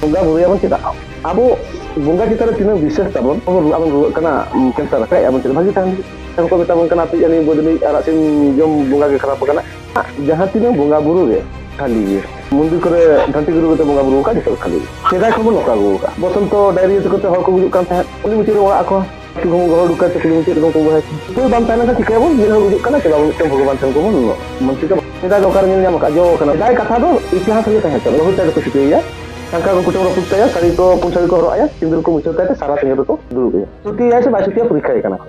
Bunga buruya pun tidak. Abu bunga kita tina bisnes tabon. Abang ruwet kena cancer kayak abang tidak bagi tahan. Kan kau minta kena api yani buat ini arak sim jom bunga ke kerapa kena. Jahat tina bunga buru ya kali. Mundur kore ganti guru kita bunga buru kan itu kali. Sedai kamu nak aku. Bosan to dari itu kita aku bujuk kan tahan. Uli mesti orang aku. Kamu kalau duka tu kulit mesti kamu buat. Tu bantai nak kita pun dia bujuk kan kita bawa tempoh bantai kamu. Mesti kan. Sedai dokar ni yang makajo kena. Sedai kata tu ikhlas saja tahan. Lalu kita tu sikit ya. Angka ko kucing ruput saya kali ko pun sari ko ro aya tindur ko muncul kate salah tengah ko dulu ya. Suti ya sebab suti periksa kana.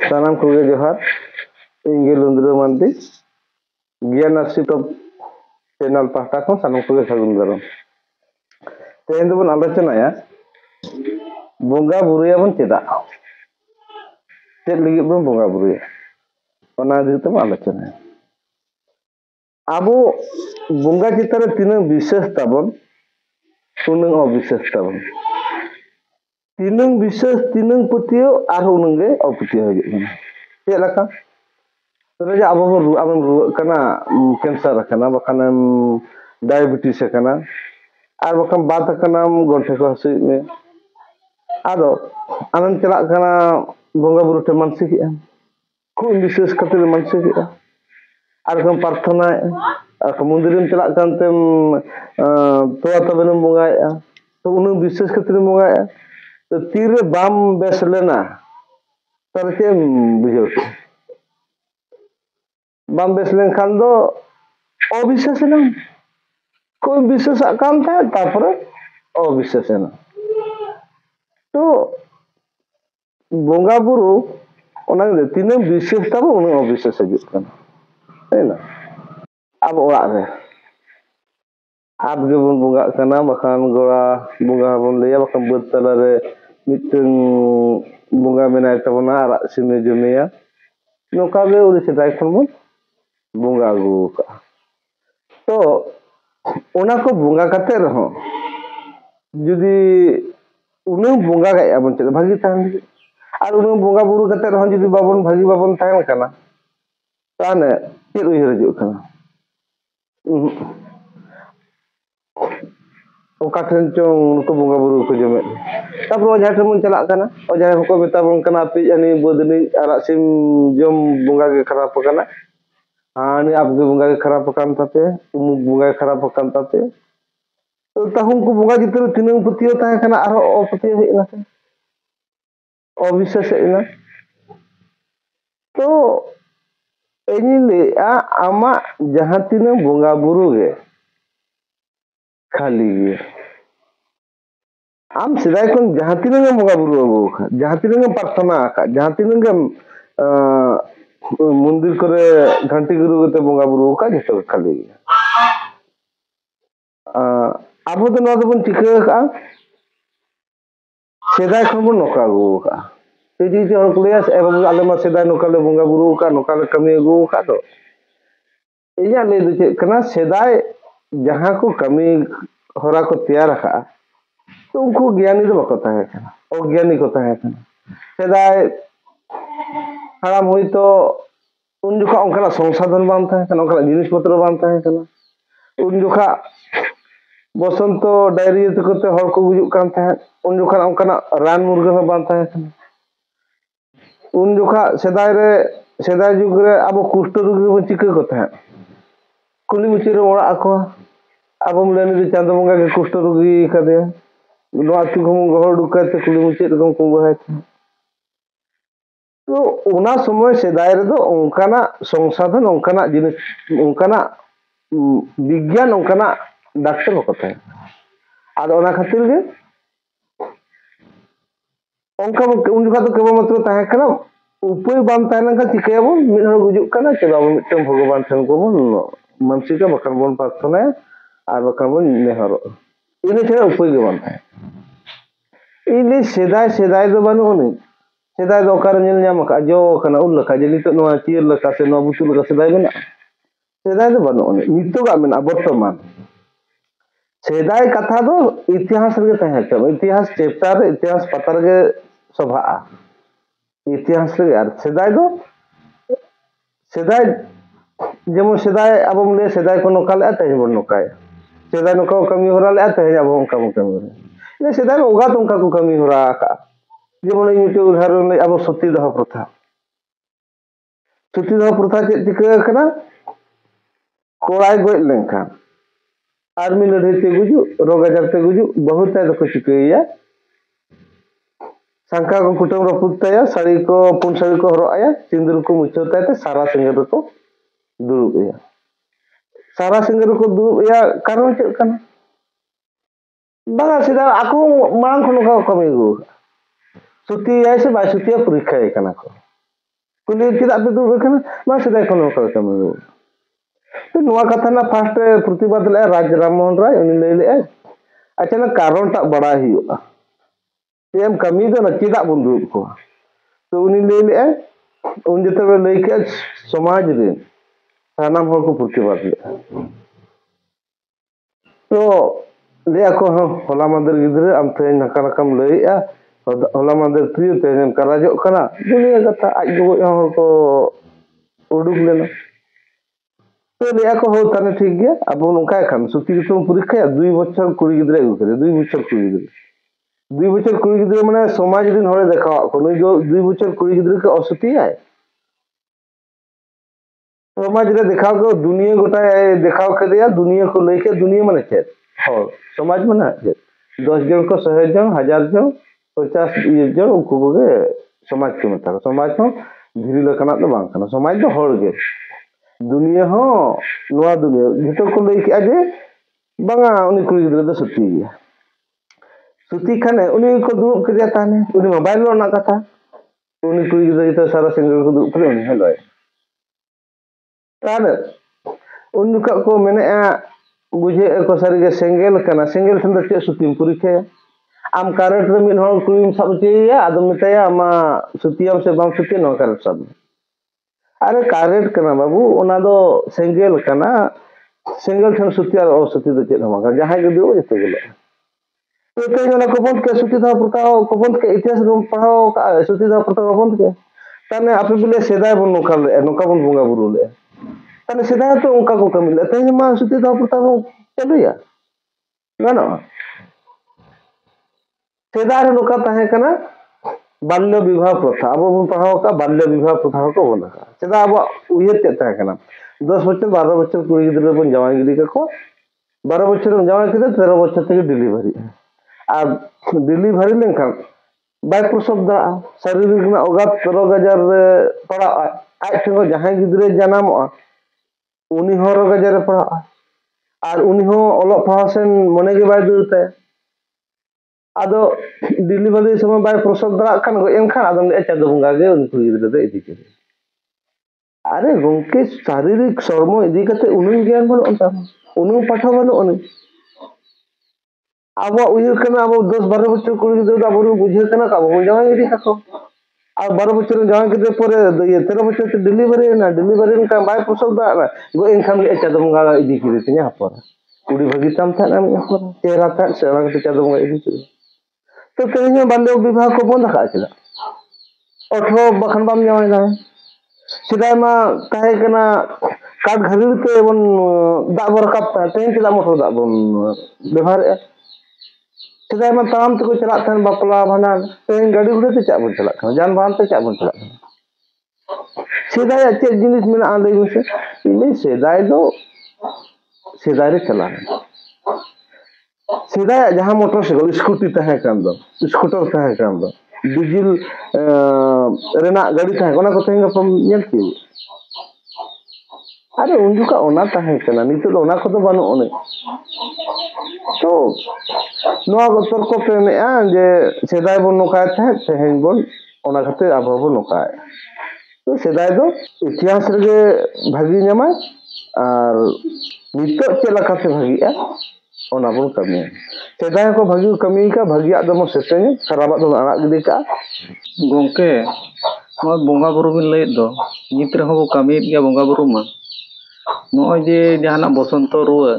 Salam kuge johar. Inggil undro mandi. Gian Arsitop channel pahta ko salam kuge sagun garam. Tehin pun आलोचना ya. Bunga buru ya pun tidak. Cek lagi belum bunga buru ya. Ona itu pun आलोचना. Abu bunga kita tinang bisnes tabon, unang obisnes tabon. Tinang bisnes tinang putio arhu nengge oputio gitu. Cek laka. Terus abu kena cancer kena bahkan diabetes kena. Ar bahkan bata kena gonte ko hasui me. Ado anan celak kena bunga buru teman sih ya. Ku bisnes katil man sih ya. Ar kan parthana kemundirin celak kan tem tua tabenum bunga ya. To unang bisnes katil bunga ya. To tire bam beslena. Tarkem bujur. Bam beslen kan do obisnes na. Ko bisnes akan ta tapore obisnes na. To bunga buru onang de tinang bisnes tabo unang obisnes hajut kan. Ena. Abo orak re. Ab ge bun bunga kana bakan gora bunga bun leya bakan beutala re miteng bunga menai tabona arak sime jumia. Noka ge uri sedai khon bun bunga gu ka. To ona ko bunga kate reho. Judi unang bunga gaya abon cek bagi tahan. Ar unang bunga buru kate reho judi babon bagi babon tahan kana. Tane cek uihir juk kana. Oka kencong ko bunga buru ko jomet. Tapro jahat mun celak kana. O jahat ko beta bon kana api ani bodeni arak sim jom bunga ke kharap kana. Ani abdu bunga ke kharap kan tate, bunga ke kharap kan tate. To tahun ko bunga jitu tinang putio tahe kana aro o putio hina se. O bisa se ina. To ini le ama jahat tinang bunga buru ge. Kali am sedai kon jahat tinang bunga buru agu jahat tinang parthana ka jahat tinang mundir kore ghanti guru kate bunga buru ka jeto kali abu to no bun chika ka sedai kon bun noka agu ka teji hor kulias ebam ale ma sedai nokale bunga buru ka nokale kami agu ka to inya le du che kana sedai jahan ko kami hora ko tiyar ka तो उनको ज्ञानी तो बकता है अज्ञानी कोता है सेदाय हराम हुई तो उन जुखा उनका संसाधन बांधता है उनका जिनिस पत्र बांधता है उन जुखा बसंत डायरी करते हर को गुजुक कान था उन जुखा उनका रान मुर्गा बांधता है उन जुखा सेदाय जुग रे अब कुष्ठ रोगी बन चिका कोता है कुली मुचिरे ओड़ा को अब लेनी चांद बंगा के कुष्ठ रोगी कदे ᱱᱚᱣᱟ ᱟᱹᱛᱩ ᱠᱷᱚᱱ ᱜᱚᱦᱚᱲ ᱩᱰᱩᱠ ᱠᱟᱛᱮ ᱠᱩᱞᱤ ᱢᱩᱪᱟᱹᱫ ᱨᱮᱫᱚ ᱠᱚ ᱵᱚᱦᱟᱭ ᱛᱚ ᱚᱱᱟ ᱥᱚᱢᱚᱭ ᱥᱮᱫᱟᱭ ᱨᱮᱫᱚ ᱚᱱᱠᱟᱱᱟᱜ ᱥᱚᱝᱥᱟᱫᱷᱚᱱ ᱚᱱᱠᱟᱱᱟᱜ ᱡᱤᱱᱤᱥ ᱚᱱᱠᱟᱱᱟᱜ ᱵᱤᱜᱽᱜᱟᱱ ᱚᱱᱠᱟᱱᱟᱜ ᱰᱟᱠᱛᱟᱨ ᱵᱟᱠᱚ ᱛᱟᱦᱮᱸ ᱟᱫᱚ ᱚᱱᱟ ᱠᱷᱟᱹᱛᱤᱨ ᱜᱮ ᱚᱱᱠᱟ ᱩᱱ ᱡᱚᱠᱷᱟ ᱫᱚ ᱠᱮᱵᱚᱞ ᱢᱟᱛᱨᱚ ᱛᱟᱦᱮᱸ ᱠᱟᱱᱟ ᱩᱯᱟᱹᱭ ᱵᱟᱝ ᱛᱟᱦᱮᱸ ᱞᱮᱱᱠᱷᱟᱱ ᱪᱤᱠᱟᱹᱭᱟᱵᱚᱱ ᱢᱤᱫ ᱦᱚᱲ ᱜᱩᱡᱩᱜ ᱠᱟᱱᱟ ᱪᱮᱫᱟᱜ ᱢᱤᱫᱴᱟᱝ ᱵᱷᱚᱜᱚᱵᱟᱱ ᱴᱷᱮᱱ ᱠᱚᱵᱚᱱ ᱢᱟᱱᱥᱤᱠᱟ ᱵᱟᱠᱷᱟᱱ ᱵᱚᱱ ᱯᱨᱟᱨᱛᱷᱚᱱᱟᱭᱟ ᱟᱨ ᱵᱟᱠᱷᱟᱱ ᱵᱚᱱ ᱱᱮᱦᱚᱨᱚᱜᱼᱟ ᱤᱱᱟᱹ ᱪᱷᱟᱲᱟ ᱩᱯᱟᱹᱭ ᱜᱮ ᱵᱟᱝ ᱛᱟᱦᱮᱸ ini sedai do banu ni sedai do kar nyel nyam ka jo kana ul ka jeli to no cier la ka se no butul ka sedai mena sedai do banu ni nito ga mena bortoman sedai katha do itihas re tahe ka itihas chapter itihas patar ge sabha इतिहास रे यार सेदाय दो सेदाय जेमन सेदाय अब ले सेदाय को नोका ले तेज बन नोका सेदाय नोका कमी होरा ले तेज अब उनका कमी होरा सेदाय ओगा तो उनका को कमी होरा का जेमन मिटे उदाहरण ले अब सती दह प्रथा चेक चिका कना कोड़ाय गज लेनखान आर्मी लड़ाई ते गुजु रोग आजार ते गुजु बहुत ताय दको चिकैया शंका को कुटुम रपुद ताया साड़ी को पुन साड़ी को हरो आया सिंदूर को मुछो ताते सारा सिंगर को दुरुबया सारा सिंगर को दुरुबया कारण चेक कना बांगा सिदा आको मांग खनो का कमी गु सुती आय से बाय सुती परीक्षा कना को कुली चिदा पे दुरुब कना मा सिदा खनो का कमी गु तो नवा कथा ना फास्ट प्रतिबाद ले राज राममोहन राय उनी ले ले अच्छा ना कारण ता बड़ा ही एम कमी दो ना चिदा बन दुरुब को तो उनी ले ले उन जते ले के समाज रे सानाम हर को प्रतिबाद ले तो ले को होला मंदिर गिदरे आम थे नका नकाम लइया होला मंदिर प्रिय ते कराजो कना दुनिया कथा आज गो हर को उडुक लेना तो ले को हो तने ठीक गया अब नोका खान सुती तो परीक्षा 2 बछर कुड़ी गिदरे गु करे 2 बछर कुड़ी गिदरे 2 बछर कुड़ी गिदरे माने समाज दिन हरे देखा को नई जो 2 बछर कुड़ी गिदरे के असुती आय समाज रे देखाव को दुनिया गोटा देखाव के दिया दुनिया को लेके दुनिया माने चेत हो समाज माने चेत 10 जन को 100 जन 1000 जन 50 जन उनको के समाज के मत समाज हो धीरे लखना तो बांग कना समाज तो हर गे दुनिया हो नवा दुनिया जतो को लेके आजे बांगा उनी कुड़ी गिदरे दो सुती गया सुती खाने उनी को दुब के जाता ने उनी मोबाइल रो ना कथा उनी कुड़ी गिदरे तो सारा सिंगर को दुब करे उनी हेलोय ताने उनका को मेने बुझे को सारी के सेंगेल कना सेंगेल ठंड चे सुती परीक्षा आम कारट रे मिन हर क्रीम सब चेया आदम मिताया आमा सुतियाम से बाम सुती नो कारट सब अरे कारट कना बाबू ओना दो सेंगेल कना सेंगेल ठन सुती और सुती दो चे हमा जहां के दियो जते गेलो तो ते ना को बंद के सुती दा प्रताव को बंद के इतिहास रूम पढ़ाओ का सुती दा प्रताव बंद के ताने आपे बोले सेदाय बन नोका बन बोंगा बुरु ले ताने सेदाय तो उनका को कमी ले ते मा सुती दा प्रताव चलुया गानो सेदाय नोका ताहे कना बाल्य विवाह प्रथा अब बन पढ़ाओ का बाल्य विवाह प्रथा को बोला सेदा अब उयत ताहे कना 10 बच्चे 12 बच्चे कुड़ी गिदरे बन जवाई गिदी को 12 बच्चे जवाई किदे 13 बच्चे तक डिलीवरी আর ডিলিভারি লেনখান বাই প্রসব দা শারীরিক না অগাত রোগ আজার পড়া আজ থেকে যাহাই গিদরে জানাম উনি হ রোগ আজারে পড়া আর উনি হ অল পড়াছেন মনে গে বাই দুতে আদো ডিলিভারি সময় বাই প্রসব দা খান গো এনখান আদম এচা দো বঙ্গা গে উনি গিদরে দে ইদি করে আরে গংকে শারীরিক শর্ম ইদি কাতে উনি জ্ঞান বল উনি পাঠা বল উনি अब उयर कना अब 10-12 बच्चे कुड़ी गिदरे अब बुझे कना का अब जवाई गिदी kako अब 12 बच्चे जवाई गिदरे परे ये 13 बच्चे ते डिलीवरी का बाय प्रसव दा ना गो एनखान गे चा दमगा इदी किरे तिnya हपर कुड़ी भगी ताम था ना हपर तेरा था सेरा के चा दमगा इदी किरे तो तेने बाल्य विवाह को बंद का चला 18 बखन बाम जवाई दा सिदाय मा ताहे कना काट घरी ते बन दा बरकत तेन चला मोटर दा बन व्यवहार सेदाय मा ताम तको चला थान बापला भांडन तेन गाड़ी घोड़े ते चा बन चला खान जान बाहन ते चा बन चला खान सेदाय चे जिनिस में आ लई से इने सेदाय दो सेदाय रे चला सेदाय जहां मोटरसाइकिल स्कूटी तहे कान दो स्कूटर तहे कान दो डीजल रेना गाड़ी तहे कोना को तेंगा पम नेल की अरे उन का ओना तहे कना नितो ओना को तो बानो ओने तो नवा गोतर को पेने जे सेदाय बन नोका थे तेहेन बन ओना खाते अब बन नोका तो सेदाय दो इतिहास रे भागी न्यामा और नितो चला खाते भागीआ ओना बन कमी सेदाय को भागी कमी का भागिया दम सेते खराब दो आना गिदी का गोंके नय बोंगा बुरु बिन लय दो नित रे हो कमी गया बोंगा बुरु मा नय जे जहाना बसंत रुआ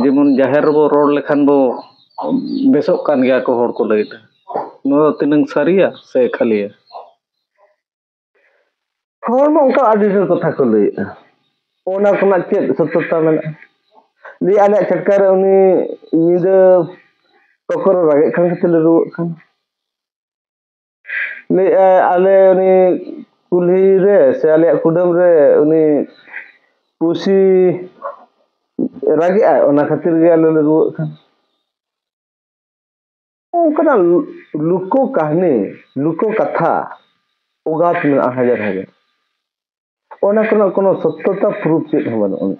जेमन जाहेर बो रोड लेखान बो बेसोक कान गया को हर को लय नो तिनंग सारिया से खालिया ᱦᱚᱲ ᱢᱟ ᱚᱱᱠᱟ ᱟᱹᱰᱤ ᱰᱷᱮᱨ ᱠᱟᱛᱷᱟ ᱠᱚ ᱞᱟᱹᱭᱮᱜᱼᱟ ᱚᱱᱟ ᱠᱷᱚᱱᱟᱜ ᱪᱮᱫ ᱥᱚᱛᱚᱛᱟ ᱢᱮᱱᱟᱜᱼᱟ ᱞᱟᱹᱭ ᱟᱞᱮᱭᱟᱜ ᱪᱷᱟᱴᱠᱟ ᱨᱮ ᱩᱱᱤ ᱧᱤᱫᱟᱹ ᱠᱚᱠᱚᱨ ᱨᱟᱜᱮᱫ ᱠᱷᱟᱱ ᱜᱮᱛᱚᱞᱮ ᱨᱩᱣᱟᱹᱜ ᱠᱟᱱ ᱞᱟᱹᱭᱮᱜᱼᱟᱭ ᱟᱞᱮ ᱩᱱᱤ ᱠᱩᱞᱦᱤ ᱨᱮ ᱥᱮ ᱟᱞᱮᱭᱟᱜ ᱠᱩᱰᱟᱹᱢ ᱨᱮ ᱩᱱᱤ ᱯᱩᱥᱤ ᱨᱟᱜᱮᱜᱼᱟᱭ ᱚᱱᱟ ᱠᱷᱟᱹᱛᱤᱨ ᱜᱮ ᱟᱞᱮ ᱞᱮ ᱨᱩᱣᱟᱹᱜ ᱠᱟᱱ ᱚᱱᱠᱟᱱᱟᱜ ᱞᱩᱠᱚ ᱠᱟᱹᱦᱱᱤ ᱞᱩᱠᱚ ᱠᱟᱛᱷᱟ ᱚᱜᱟᱛ ᱢᱮᱱᱟᱜᱼᱟ ᱦᱟᱡᱟᱨ ᱦᱟᱡᱟᱨ ᱚᱱᱟ ᱠᱚᱨᱮᱱᱟᱜ কোনো সত্যতা প্রুফ ᱪᱮᱫ ᱦᱚᱸ ᱵᱟᱹᱱᱩᱜᱼᱟ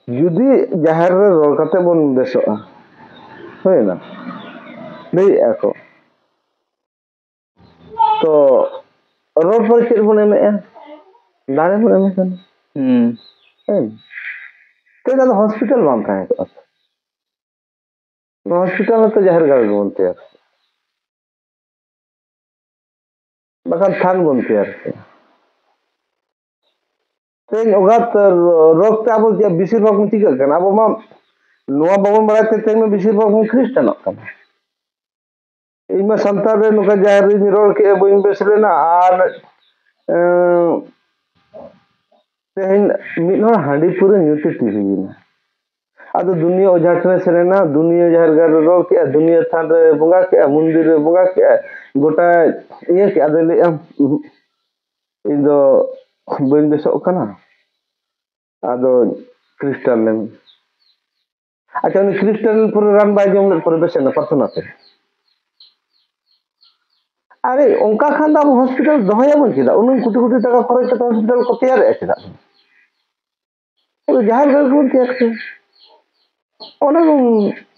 ᱡᱩᱫᱤ ᱡᱟᱦᱮᱨ ᱨᱮ ᱨᱚᱲ ᱠᱟᱛᱮ ᱵᱚᱱ ᱵᱮᱥᱚᱜᱼᱟ ᱦᱩᱭᱱᱟ ᱞᱟᱹᱭᱮᱜᱼᱟ ᱠᱚ ᱛᱚ ᱨᱚᱲ ᱯᱚᱨᱮ ᱪᱮᱫ ᱵᱚᱱ ᱮᱢᱮᱜᱼᱟ ᱫᱟᱲᱮ ᱵᱚᱱ ᱮᱢᱮ ᱠᱟᱱᱟ ᱪᱮᱫᱟᱜ ᱦᱚᱥᱯᱤᱴᱟᱞ ᱵᱟᱝ ᱛᱟᱦᱮᱸ ᱠᱚᱜᱼᱟ हॉस्पिटल में तो जहर गाड़ बनते हैं बखान थान बनते हैं तेज ओगात रोग ते अब बेसिर भाग में चिका करना अब मा नोआ बाबन बड़ाते तेज में बेसिर भाग में क्रिश्चियन करना इनमें संतान रे नुका जहर रे रोल के बइन बेसलेना आर तेज मिन हर हांडी पूरे न्यूते टीवीना आदो दुनिया ओझा ठने सेरेना दुनिया जहर गाड़ रोल के दुनिया थान रे बंगा के मंदिर रे बंगा के गोटा ये के आदो ले इन दो बइन बेसो कना आदो क्रिस्टल लेन अच्छा उन क्रिस्टल पूरे रान बाय जम ले पूरे बेसेना प्रार्थना पे अरे उनका खान अब हॉस्पिटल दहया बन चेदा उन कोटी कोटी टाका खर्च करते हॉस्पिटल को तैयार है चेदा जहर गाड़ को तैयार के ओना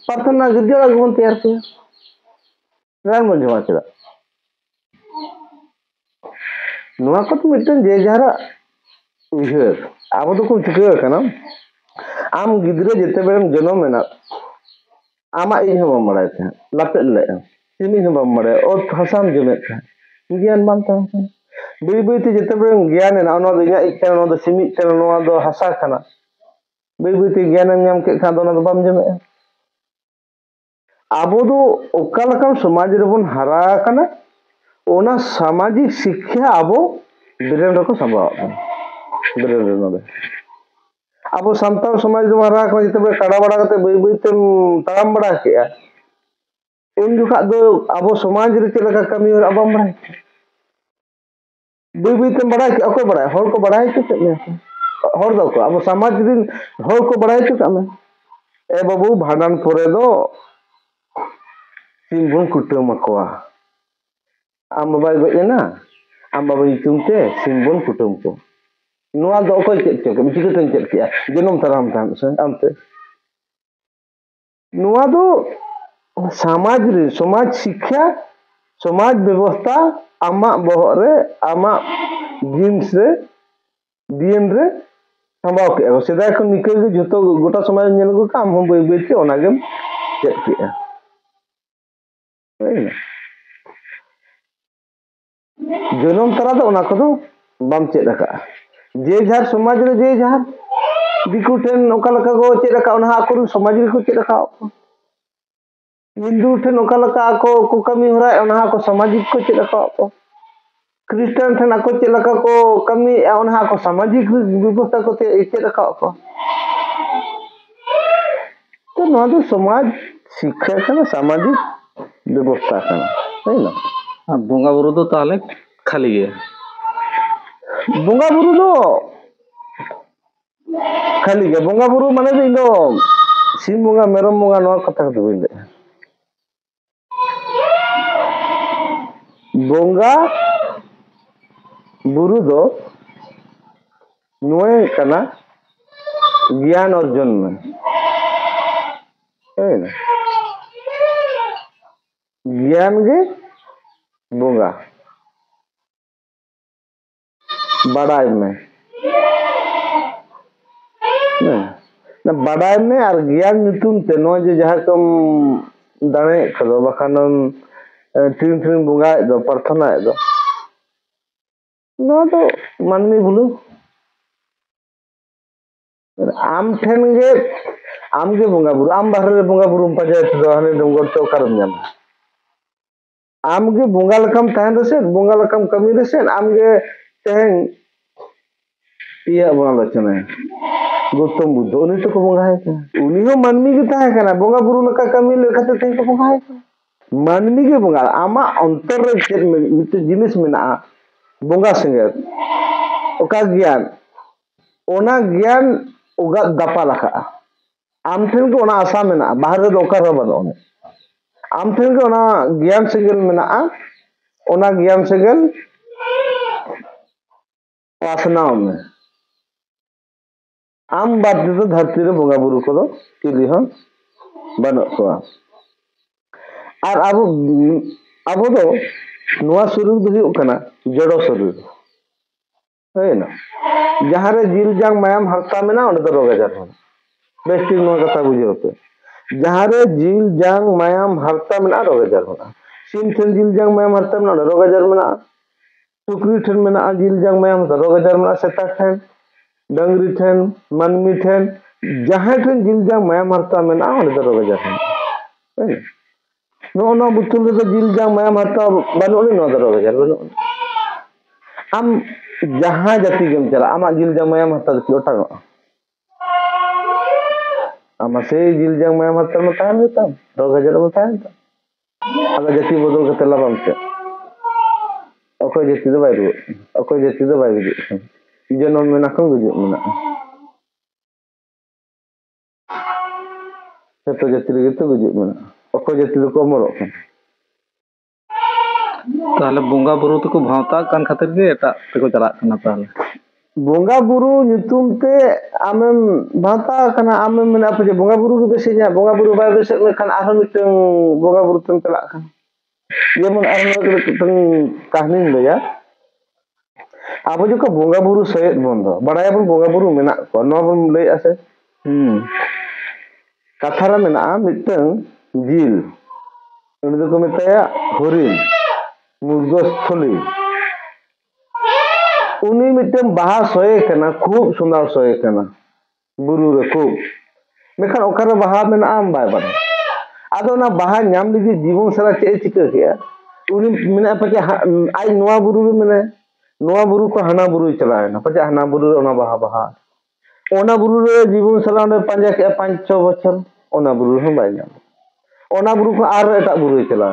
प्रार्थना गिरजा को तैयार के रान बन जमा चेदा नुआ को तो मिटन जे जहरा उहर अब तो को चिका कना आम गिद्रे जेते बेरम जन्म मेना आमा इन हो बड़ाय थे लापेट ले सिमी हो बड़ाय और हसाम जमे था ज्ञान मानता है बई बई ते जेते बेरम ज्ञान ना ओना दो इया इच्छा ओना दो सिमी ते ओना दो हसा कना बई बई ते ज्ञान नाम के खान ओना दो बम जमे आबो दो ओकालकन समाज रे बन हरा कना ओना सामाजिक शिक्षा आबो बिरेन रको संभाव बिरेन रे नोदे अब सान्ताल समाज दो हरा को जिते काड़ा बड़ा करते बई बई ते ताम बड़ा के उन जुखा दो अब समाज रे चेक लगा कमी और अब बड़ा बई बई ते बड़ा के अको बड़ा हर को बड़ा के चेक हर दो को अब समाज दिन हर को बड़ा के कामे ए बाबू भाडान परे दो सिंबुन कुटुम मकोआ आम बाबा गयना आम बाबा इतुमते सिंबुन कुटुम को नुआ दो को चेक चेक चिकते चेक किया जनम तराम ताम से आमते नुआ दो समाज शिक्षा समाज व्यवस्था आमा बहरे आमा जीन्स रे डीएन रे संभाव के सेदा को निकल के जतो गोटा समाज नेल को काम हम बई बई ते ओना गेम चेक किया जनम तरा दो ओना को दो बाम चेक रखा जे झार समाज रे जे झार दिकु ठेन ओका लका को चेक रखा ओना आको समाज रे को चेक रखा हिंदू ठेन ओका लका को कमी होरा ओना को सामाजिक को चेक रखा क्रिश्चियन ठेन आको चेक लका को कमी ओना को सामाजिक व्यवस्था को चेक रखा को तो नोआ दो समाज शिक्षा कना सामाजिक व्यवस्था कना है ना बोंगा बुरु दो ताले खाली गया बोंगा बुरु दो खाली गया बोंगा बुरु माने दो इनो सिम बोंगा मेरम बोंगा नोआ कथा दो बिले बोंगा बुरु दो नोए कना ज्ञान अर्जन में है ना ज्ञान गे बोंगा बड़ाई में ना बड़ाई में और ज्ञान नितुम ते नो जे जहां कम दाने खदो बखानन तीन तीन बोंगा दो प्रार्थना दो नो तो माननी भूलू आम ठेन गे बोंगा बुरु आम बाहर रे बोंगा बुरु पाजे तो हाने डोंगर तो करम जाम आमगे बोंगा लकम तहन रसे बोंगा लकम कमी रसे आमगे तहन इया बोला चने गौतम बुद्ध उनी तो को बोंगा है उनी हो मानमी के ताहे कना बोंगा बुरु लका कमी लेखाते तहन को बोंगा है मानमी के बोंगा आमा अंतर रे चेत मित जिनिस मेना बोंगा संगे ओका ज्ञान ओना ज्ञान उगा दपा लखा आम ठेन को ओना आशा मेना बाहर रे ओका रो बनो आम ठेन को ओना ज्ञान सेगल मेना ओना ज्ञान सेगल पासनाव में आम बात तो धरती रे बोंगा बुरु को चिली हो बनो को और अब दो नोआ शरीर दो हुई कना जड़ो शरीर है ना जहाँ रे जिल जांग मायाम हरता में ना उन्हें तो रोग आजार होना बेस्टिंग नोआ कथा बुझे होते जहाँ रे जिल जांग मायाम हरता में ना रोग आजार होना सिम ठन जिल जांग मायाम हरता में ना रोग आजार में ना टुकरी ठन में ना जिल जांग मायाम हरता रोग आजार में ना सेता ठन डंगरी ठन मनमी ठन जहाँ ठन जिल जांग मायाम हरता में ना उन्हें तो रोग आजार होना है ना नो बुतुल रे जिल जांग मायाम हरता बनो ने नो रोग आजार बनो आम जहाँ जाति गेम चला आमा जिल जांग मायाम हरता लोटा आमा से जिल जांग मायाम हरता में तान लेता रोग आजार में तान अगर जाति बदल के तला बामते अकोय जाति दो बायरु अकोय जाति दो बायरु जनम में नाखन गुजु में तो जाति रे तो गुजु में अकोय जाति दो को मरो ताहले बोंगा बुरु तो को भावता कान खातिर गे एटा ते को चला कना ताहले बोंगा बुरु नितुम ते आमेम भाता कना आमेम मेना पे बोंगा बुरु के बेसे जा बोंगा बुरु बाय बेसे में खान आरो मिटन बोंगा बुरु तन चला खान जेमन आरो तन कहानी लया अब जो को बोंगा बुरु सयत बंदो बड़ाय बन बोंगा बुरु मेना को नो बन लय आसे कथारा मेना मिटन जिल उनी दो को मेताया हरिण मुर्गस्थली उनी मिटन बाहा सोए कना खूब सुंदर सोए कना बुरु रे खूब मेखान ओकारे बाहा मेना आम बाय बाय आदो ना बाहा नाम लगी जीवन सारा चे चिका के उनी मेना पचे आज नोआ बुरु रे मेने नोआ बुरु को हना बुरु चला है ना पचे हना बुरु ओना बाहा ओना बुरु रे जीवन सारा ने पंजा के 5-6 बछर ओना बुरु हो बाय नाम ओना बुरु को आर एटा बुरु चला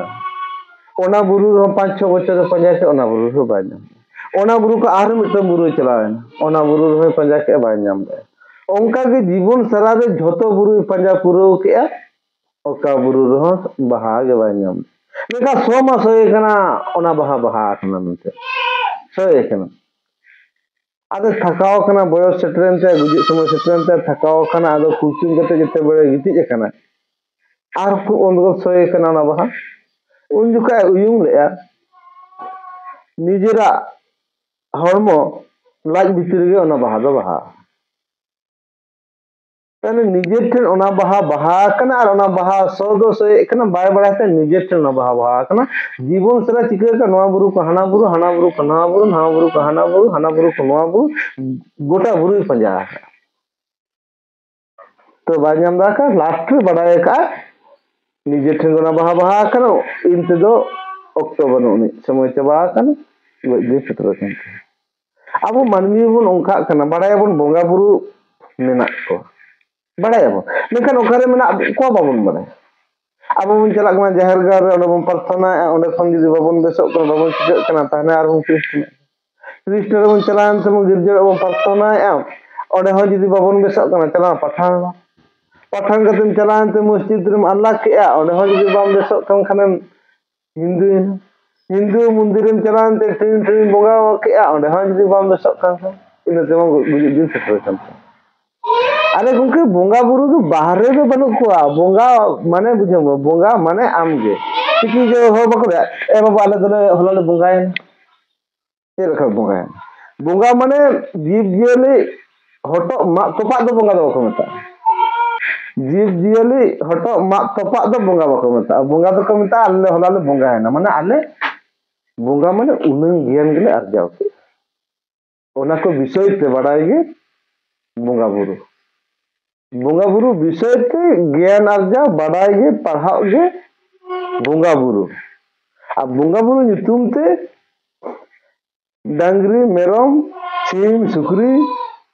ओना बुरु रो 5-6 बछर पंजा के ओना बुरु हो बाय नाम ओना बुरु को आर मिटन बुरु चला है ओना बुरु रो पंजा के बाय नाम दे ओंका के जीवन सारा रे झोतो बुरु पंजा पुरो के ओका बुरु रो बाहा के बाय नाम लेका 100 मास होय कना ओना बाहा कना नते सोए कना आदो थकाव कना बयस सेटरेन ते गुजि समय सेटरेन ते थकाव कना आदो कुचिन गते जते बड़े गिति कना आर को ओंदो सोए कना ना बाहा उन जुका उयुम लेया निजेरा हरमो लाज भितर गे ओना बाहा दो बाहा तने निजे ठन ओना बाहा कना और ओना बाहा सो दो सोए कना बाय बड़ाते निजे ठन ओना बाहा कना जीवन सारा चिका का नोआ बुरु को हना बुरु हना बुरु को नोआ बुरु नोआ बुरु को हना बुरु हना बुरु को नोआ बुरु गोटा बुरु पंजा तो बाजाम दा का लास्ट रे बड़ाय का निजे ठन ओना बाहा कना इनते दो अक्टोबर नो समय चबा कना गजे चित्र कन अब मानवी बन ओंका कना बड़ाय बन बोंगा बुरु मेना को बड़ाय बन लेकिन ओकरे मेना को बाबन बड़ाय अब बन चला कना जहर गार रे ओने बन प्रार्थना ओने खन जदि बाबन बेसो कना बाबन चिक कना ताने आर बन कृष्ण रे बन चला अंत में गिरजे बन प्रार्थना ओने हो जदि बाबन बेसो कना चला पठान कतन चला अंत मस्जिद रे अल्लाह के ओने हो जदि बाम बेसो कन खनन हिंदू मंदिर में चला अंत ट्रेन बोंगा के ओने हो जदि बाम बेसो कन इन ते गुजि दिन सेटर कन अरे गुंके बोंगा बुरु दो बाहरे दो बनु को बोंगा माने बुझो बोंगा माने आमगे कि जे हो बको ए बाबा आले दले हलाले बोंगाय ए रखा बोंगा माने जीव जियले हटो मा तोपा दो बोंगा दो को मता जीव जियले हटो मा तोपा दो बोंगा दो को मता आले हलाले बोंगाय ना माने आले बोंगा माने उनन ज्ञान गेले अर्जाव ओना को विषय ते बड़ाई गे बोंगा बुरु विषय ते ज्ञान अर्जा बड़ाई गे पढ़ाओ गे बोंगा बुरु ᱟᱨ ᱵᱚᱸᱜᱟ ᱵᱩᱨᱩ ᱧᱩᱛᱩᱢ ᱛᱮ ᱰᱟᱝᱨᱤ ᱢᱮᱨᱚᱢ ᱥᱤᱢ ᱥᱩᱠᱨᱤ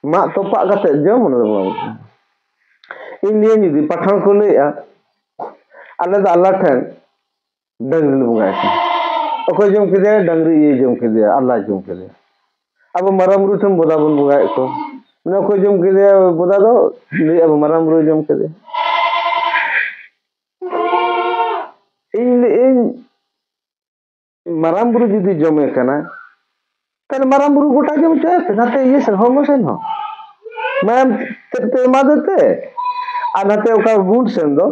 ᱢᱟᱜ ᱛᱚᱯᱟᱜ ᱠᱟᱛᱮ ᱡᱚᱢ ᱚᱱᱟ ᱫᱚ ᱵᱚᱸᱜᱟ ᱵᱩᱨᱩ ᱤᱧ ᱱᱤᱭᱟᱹ ᱡᱩᱫᱤ ᱯᱟᱴᱷᱟᱱ ᱠᱚ ᱞᱟᱹᱭᱮᱜᱼᱟ ᱟᱞᱮ ᱫᱚ ᱟল্লাহ ᱴᱷᱮᱱ ᱰᱟᱝᱨᱤ ᱞᱮ ᱵᱚᱸᱜᱟᱭ ᱠᱟᱱᱟ ᱚᱠᱚᱭ ᱡᱚᱢ ᱠᱮᱫᱮᱭᱟ ᱰᱟᱝᱨᱤ ᱤᱭᱟᱹ ᱡᱚᱢ ᱠᱮᱫᱮᱭᱟ ᱟল্लाহ ᱡᱚᱢ ᱠᱮᱫᱮᱭᱟ ᱟᱵᱚ ᱢᱟᱨᱟᱝ ᱵᱩᱨᱩ ᱴᱷᱮᱱ ᱵᱚᱫᱟ ᱵᱚᱱ ᱵᱚᱸᱜᱟᱭᱮᱫ ᱠᱚ ᱢᱟᱱᱮ ᱚᱠᱚᱭ ᱡᱚᱢ ᱠᱮᱫᱮᱭᱟ ᱵᱚᱫᱟ ᱫᱚ ᱞᱟᱹᱭ ᱟᱵᱚ ᱢᱟᱨᱟᱝ ᱵᱩᱨᱩ ᱡᱚᱢ ᱠᱮᱫᱮᱭᱟ ᱤᱧ ᱢᱟᱨᱟᱝ ᱵᱩᱨᱩ ᱡᱩᱫᱤ ᱡᱚᱢᱮ ᱠᱟᱱᱟ তাহলে মারাম বুড়ো গোটা জমি চাইছে নাতে ইয়ে সেন হর্ম সেন হ ম্যাম তে মাদতে আর নাতে ওকা বুট সেন দো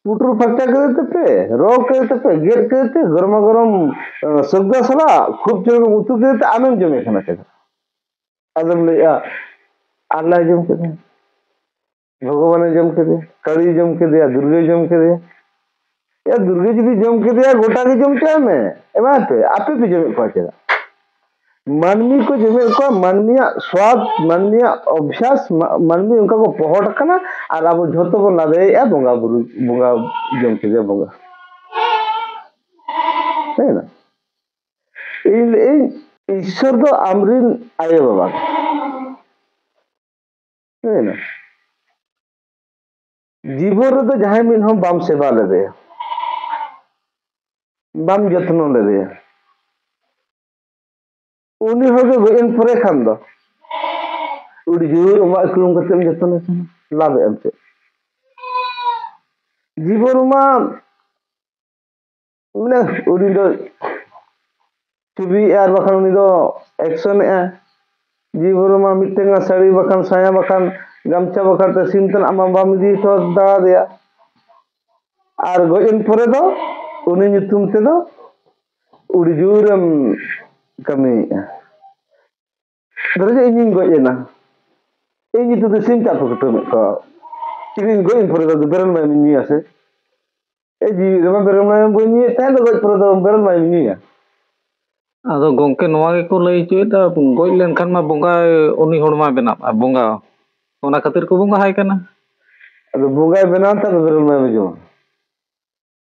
পুটুর ফাঁকটা করে দিতে র করে দিতে গেট করে দিতে গরমা গরম সবদা সালা খুব যেরকম উতু করে দিতে আমেন জমে এখানে থেকে আদম লইয়া আল্লাহ জম কেদে ভগবানের জম কেদে কালী জম কেদে দুর্গে জম কেদে এ দুর্গে যদি জম কেদে গোটা কে জম চায় মে এবার আপে भी জমে পাচেगा मानवी को जमे को मानवीय स्वाद मानवीय अभ्यास मानवी उनका को पहट कना और अब झोतो को लादे या बोंगा बुरु बोंगा जम के बोंगा है ना इन ईश्वर तो आमरिन आये बाबा है ना जीवन रे तो जहां मिन हम बाम सेवा ले दे बाम जत्न ले दे उनी होगे गोइन परे खान दो उड़ी जोर उमा कुलुम कतेम जतन लाभ एमते जीवन मा माने उड़ी दो टीवी यार बखान उनी दो एक्शन ए जीवन मा मिटेंगा साड़ी बखान साया बखान गामछा बखान ते सिमतन आमा बाम दी तो दाड़ा दिया और गोइन परे दो उनी nyutum ते दो उड़ी Joram kami daraja ingin gue na ini tu desin tak ketemu kau ingin gue in pura tu beran main ini ase ji rama beran main bunyi tak ada gue pura tu beran main ini ya ᱟᱫᱚ ᱜᱚᱝᱠᱮ ᱱᱚᱣᱟ ᱜᱮᱠᱚ ᱞᱟᱹᱭ ᱦᱚᱪᱚᱭᱮᱫᱟ ᱜᱚᱡ ᱞᱮᱱᱠᱷᱟᱱ ᱢᱟ ᱵᱚᱸᱜᱟ ᱩᱱᱤ ᱦᱚᱲ ᱢᱟ ᱵᱮᱱᱟᱜᱼᱟ ᱵᱚᱸᱜᱟ ᱚᱱᱟ ᱠᱷᱟᱹᱛᱤᱨ ᱠᱚ ᱵᱚᱸᱜᱟ ᱦᱟᱭ ᱠᱟᱱᱟ ᱟᱫᱚ ᱵᱚᱸᱜᱟᱭ ᱵᱮᱱᱟᱣ ᱛᱟ beran main ᱡᱚᱢ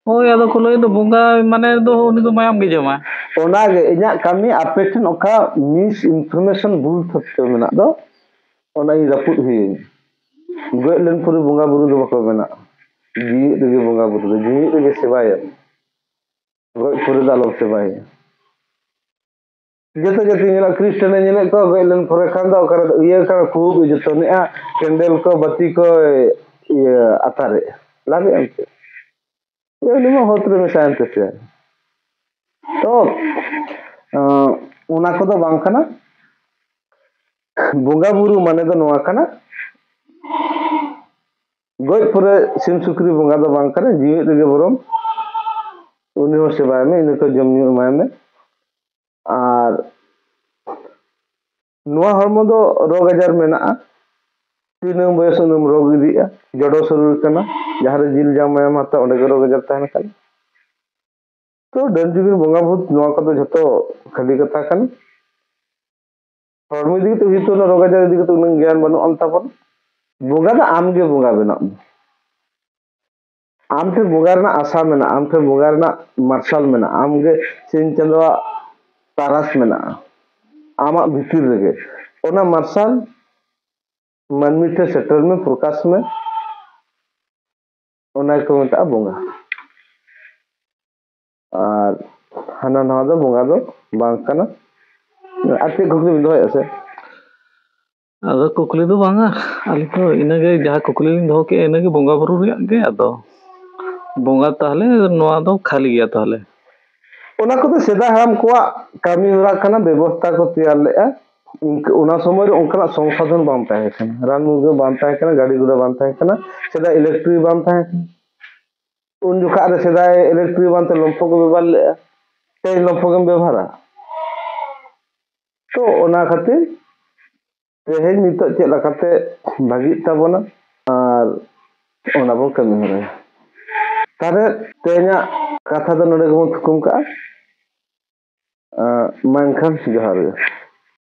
ᱦᱳᱭ ᱟᱫᱚ ᱠᱚ ᱞᱟᱹᱭ ᱫᱚ ᱵᱚᱸᱜᱟ ᱢᱟᱱᱮ ᱫᱚ ᱩᱱᱤ ᱫᱚ ᱢᱟᱭᱟᱢ ᱜᱮ ᱡᱚᱢᱟ ᱚᱱᱟᱜᱮ ᱤᱧᱟᱹᱜ ᱠᱟᱹᱢᱤ ᱟᱯᱮ ᱴᱷᱮᱱ ᱚᱠᱟ ᱢᱤᱥ ᱤᱱᱯᱷᱚᱨᱢᱮᱥᱚᱱ ᱵᱷᱩᱞ ᱛᱷᱚᱛᱛᱚ ᱢᱮᱱᱟᱜ ᱫᱚ ᱚᱱᱟ ᱤᱧ ᱨᱟᱹᱯᱩᱫ ᱦᱩᱭᱟᱹᱧ ᱜᱚᱡ ᱞᱮᱱ ᱯᱩᱨᱟᱹ ᱵᱚᱸᱜᱟ ᱵᱩᱨᱩ ᱫᱚ ᱵᱟᱠᱚ ᱵᱮᱱᱟᱜᱼᱟ ᱡᱤᱣᱤᱫ ᱨᱮᱜᱮ ᱵᱚᱸᱜᱟ ᱵᱩᱨᱩ ᱫᱚ ᱡᱤᱣᱤᱫ ᱨᱮᱜᱮ ᱥᱮᱵᱟᱭᱟ ᱜᱚᱡ ᱯᱩᱨᱟᱹ ᱫᱚ ᱟᱞᱚᱢ ᱥᱮᱵᱟᱭᱟ जतो जतो ñela क्रिश्चियन ñela को गइलन परे खान दा ओकरा इया का खूब जतो नेआ कैंडल को बत्ती को ये अतारे लागे हमसे ये निमा होत्र में शांत से तो उना को दो बांग कना बोंगा बुरु माने दो नोआ कना गoj परे सिम सुक्री बोंगा दो बांग कना जीवित रेगे बरम उनी हो सेवा में इनको जम ᱧᱩ एमाय में और नुआ हरमो दो रोग आजार मेना तीन बयस उनम रोग इदिया जड़ो शरीर कना जहां रे जिल जाम मायाम हाता ओंडे रोग आजार तहन खाली तो डंजुगिन बोंगा भूत नुआ को तो जतो खाली कथा कन हरमो दिक तो हितो रोग आजार दिक तो उन ज्ञान बनु अन तापन बोंगा दा आम गे बोंगा बेना आम थे बोंगा रना आशा मेना आम थे बोंगा रना मार्शल मेना आम गे सिन चंदवा तारास मेना आमा भितर रेगे ओना मार्शल मानवी थे सेटल में प्रकाश में ओना को मता बोंगा और हाना नवा दो बोंगा दो बांग कना आते कुकली बिंदो ऐसे ᱟᱫᱚ ᱠᱩᱠᱞᱤ ᱫᱚ ᱵᱟᱝᱟ ᱟᱞᱤᱧ ᱫᱚ ᱤᱱᱟᱹᱜᱮ ᱡᱟᱦᱟᱸ ᱠᱩᱠᱞᱤ ᱞᱤᱧ ᱫᱚᱦᱚ ᱠᱮᱜᱼᱟ ᱤᱱᱟᱹᱜᱮ ᱵᱚᱸᱜᱟ ᱵᱩᱨᱩ ᱨᱮᱭᱟᱜ ᱜᱮ ᱟᱫᱚ ᱵᱚᱸᱜᱟ ᱛᱟᱦᱞᱮ ᱱᱚᱣᱟ ᱫᱚ ᱠᱷᱟᱹᱞᱤ ᱜᱮᱭᱟ ᱛᱟᱦᱞᱮ ओना को तो सेदा हम को कामी होरा कना व्यवस्था को तैयार लेआ ओना समय ओनका संसाधन बाम ताहे कना रान मुगे बाम ताहे कना गाड़ी गुड़ा बाम ताहे कना सेदा इलेक्ट्रिक बाम ताहे कना उन जुखा रे सेदा इलेक्ट्रिक बाम ते लंफो को व्यवहार लेआ ते लंफो को व्यवहारा तो ओना खातिर तेहेन नितो चेक लकाते भागी ताबोना और ओना बो कमी होरा तारे तेना कथा दो नडे गबन थुकुम का मानखान जोहार